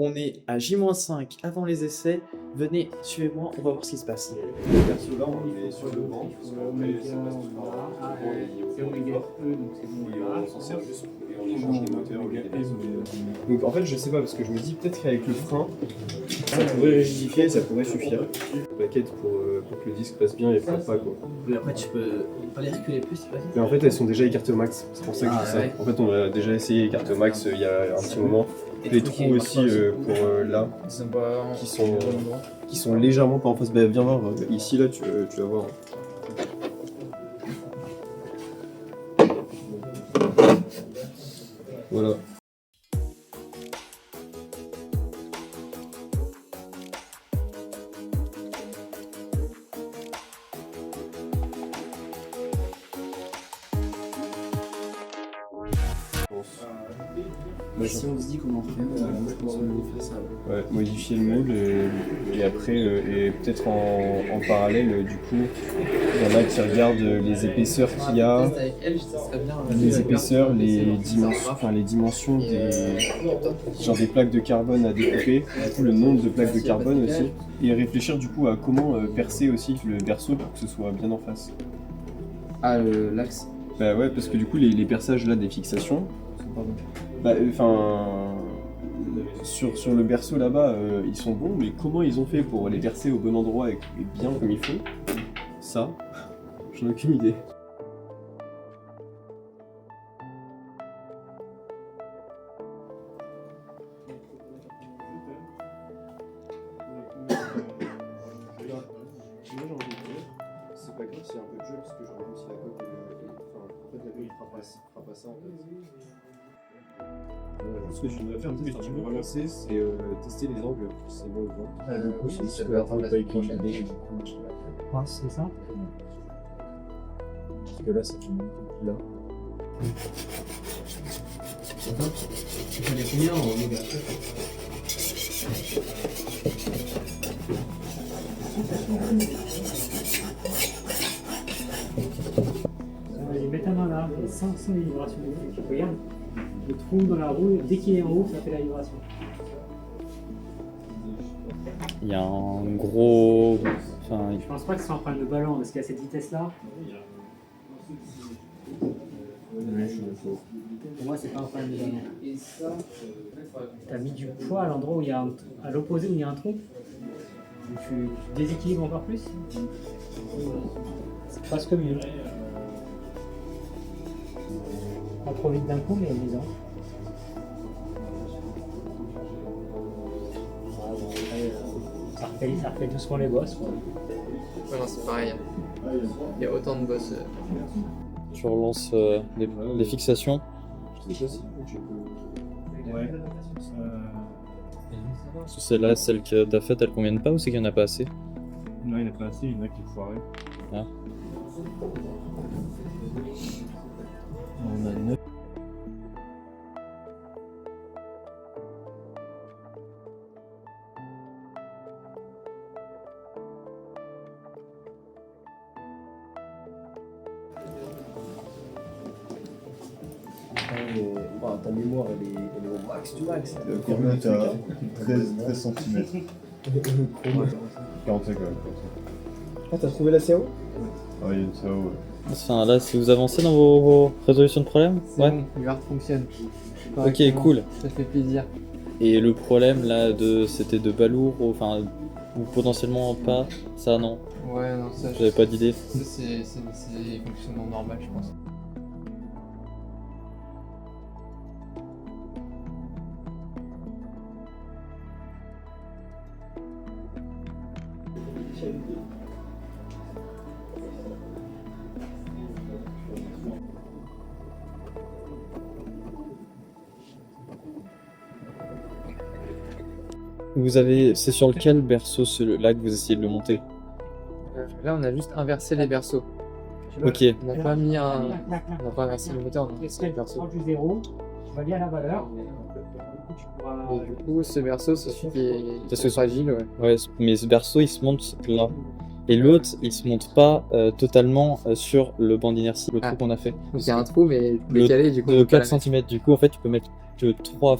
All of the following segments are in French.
On est à J-5 avant les essais. Venez, suivez-moi, on va voir ce qui se passe. Le perso là, on est sur le banc, parce qu'après c'est pas tout le temps. C'est oméga E, donc c'est bon. Et on s'en sert juste et on échange les moteurs. Donc en fait, je sais pas, parce que je me dis peut-être qu'avec le frein, ça pourrait rigidifier, ça pourrait suffire. Plaquette pour que le disque passe bien et pas quoi. Mais après, tu peux pas les reculer plus, c'est pas Mais en fait, elles sont déjà écartées au max, c'est pour ça que je dis ça. ouais. En fait, on a déjà essayé écarté au max il y a un petit moment. Les trous aussi pour là, qui sont légèrement pas en face. Bah, viens voir, ici là, tu vas voir. Voilà. Si on se dit comment faire, je pense qu'on fait ça. Ouais, modifier le moule et après, et peut-être en parallèle, du coup, il y en a qui regardent les épaisseurs qu'il y a, les épaisseurs, les dimensions genre des plaques de carbone à découper, du coup le nombre de plaques de carbone aussi, et réfléchir du coup à comment percer aussi le berceau pour que ce soit bien en face. Ah, l'axe. Bah ouais, parce que du coup les perçages là des fixations, bah enfin sur le berceau là-bas ils sont bons, mais comment ils ont fait pour les percer au bon endroit et bien comme il faut, ça j'en ai aucune idée. C'est pas grave s'il y a un peu de jeu parce que j'aurais aussi la coque enfin en fait la coque fera pas ça en fait. Ce que tu dois faire, c'est que tu veux relancer, c'est tester les angles, c'est bon ou pas. Du coup, ça doit être la prochaine. Ah, c'est ça. Parce que là, ça fait beaucoup là. Tu fais les combien en oméga? Allez, mets ta main là, et sans les vibrations. Regarde, le trou dans la roue, dès qu'il est en haut, ça fait la vibration. Il y a un gros. Enfin, Je pense pas que ce soit un problème de ballon, parce qu'à cette vitesse-là, pour moi, c'est pas un problème de ballon. T'as mis du poids à l'endroit où il y a à l'opposé où il y a un trou. Donc tu déséquilibres encore plus. C'est presque mieux. Pas trop vite d'un coup, mais amusant. Ça refait doucement les bosses. Quoi. Ouais, non, c'est pareil. Il y a autant de bosses. tu relances les fixations. Je sais pas si tu peux. Ouais. Parce que celle-là, celle que t'as faite, elles conviennent pas ou c'est qu'il y en a pas assez? Non, il n'y en a pas assez, il y en a qui foiré. Ah. On a 9. Ta mémoire, elle est au max du max. Combien t'as 13 cm. 45 quand même. Ah, t'as trouvé la CO? Ah, il y a une CO, ouais. Enfin, là, si vous avancez dans vos résolutions de problèmes, C'est bon, le garde fonctionne. Ok, cool. Ça fait plaisir. Et le problème là, c'était de balourd, enfin, ou potentiellement pas, ça non. Ouais, non, ça, J'avais pas d'idée. ça, c'est fonctionnement normal, je pense. C'est sur lequel berceau là que vous essayez de le monter? Là, on a juste inversé les berceaux. Ok. On n'a pas mis un. On n'a pas inversé le moteur, on a inversé les berceaux. Proche du zéro, tu vas lire la valeur. Et du coup, ce berceau, c'est celui qui est fragile, ouais. Ouais, mais ce berceau il se monte là. Et l'autre il se monte pas totalement sur le banc d'inertie, le trou qu'on a fait. Donc il y a un trou, mais Le- décalé, du coup. on De peut pas 4 la mettre. cm, du coup en fait tu peux mettre que 3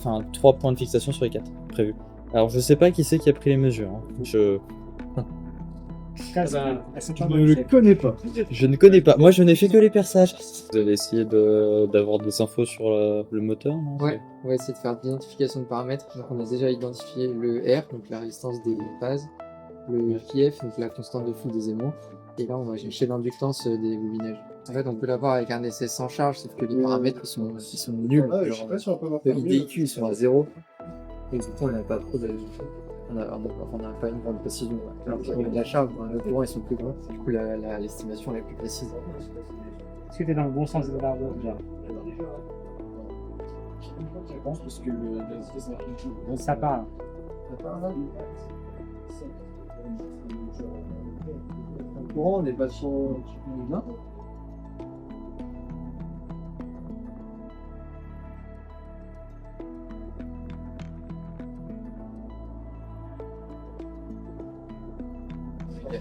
points de fixation sur les 4 prévus. Alors je sais pas qui c'est qui a pris les mesures. Hein. Elles sont pas Je bonnes, ne le chef. connais pas. Je ne connais pas. Moi je n'ai fait que les perçages. Vous avez essayé d'avoir des infos sur le moteur, non? Ouais, on va essayer de faire de l'identification de paramètres. Donc on a déjà identifié le R, donc la résistance des phases, le PF, donc la constante de flux des aimants, et là on va chercher l'inductance des bobinages. En fait on peut l'avoir avec un essai sans charge, sauf que les paramètres ils sont nuls. Ah, je sais Genre, pas si on peut voir. le IDIQ ils sont à 0, et du coup on n'a pas trop de... On a pas une grande précision. Alors que la charge, le courant ils sont plus grands, du coup l'estimation elle est plus précise. Est-ce que tu es dans le bon sens de l'arbre déjà? Je pense parce que Ça part. le courant n'est pas trop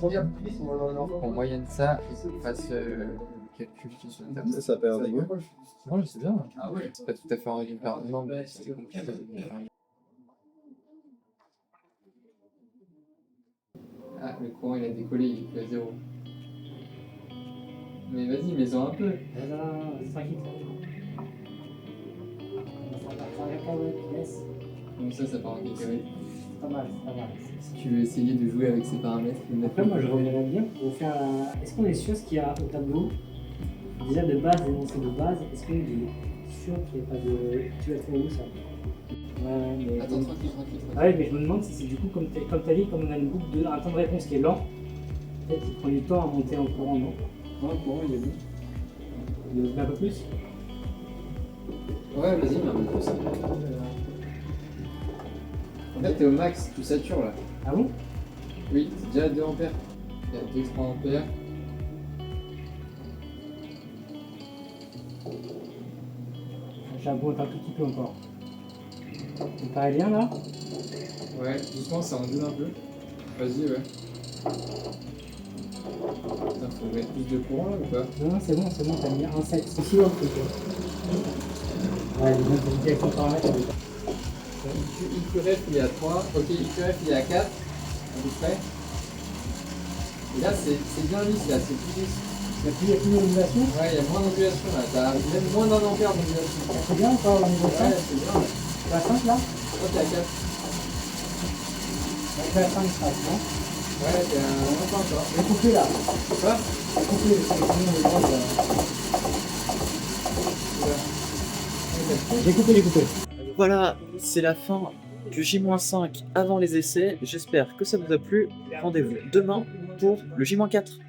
bien. En moyenne ça, on fasse calcul sur le tableau. Ça perd dégueu. Non, c'est bien. C'est pas tout à fait en régime permanent, mais c'est compliqué. Ah, le courant il a décollé, il est plus à 0. Mais vas-y, mets-en un peu. Non, tranquille. Ça va pas, ouais, laisse. Comme ça part en cacahuète. C'est pas mal, c'est pas mal. Si tu veux essayer de jouer avec ces paramètres, Après, moi, je reviendrai bien pour faire. Est-ce qu'on est sûr ce qu'il y a au tableau? Déjà de base, l'énoncé de base, est-ce qu'on est sûr qu'il n'y a pas de. Tu vas le faire où ça? Ouais, mais. Attends, tranquille. Ah ouais, mais je me demande si c'est du coup, comme t'as dit, comme on a une boucle de. Un temps de réponse qui est lent, peut-être qu'il prend du temps à monter en courant, non? Non, le courant il est bon. Il le fait un peu plus? Ouais, vas-y, mais un peu plus. En fait, t'es au max, tu satures là. Ah bon? Oui, c'est déjà à 2 ampères. Il y a 2-3 ampères. J'abonde un tout petit peu encore. Ça paraît bien là? Ouais, doucement, ça ondule un peu. Vas-y, ouais. Putain, faut mettre plus de courant là ou pas? Non, c'est bon, t'as mis un 7. C'est si long le truc. Ouais, les notes de direction paramètres, elle est pas. IQRF il est à 3, ok, IQRF il est à 4, à peu près. Et là, c'est bien lisse, là, c'est plus lisse. Il y a plus d'ondulation? Ouais, il y a moins d'ondulation là, t'as même moins d'un ampère d'ondulation. C'est bien encore au niveau 5? Ouais, c'est bien. C'est la 5 là? Toi, t'es à 4. Avec la 5 ça, non? Ouais, t'es un peu encore. Je vais couper là. Quoi? Je vais couper le sélectionner le droit de... J'ai coupé les coupés. Voilà, c'est la fin du J-5 avant les essais. J'espère que ça vous a plu. Rendez-vous demain pour le J-4.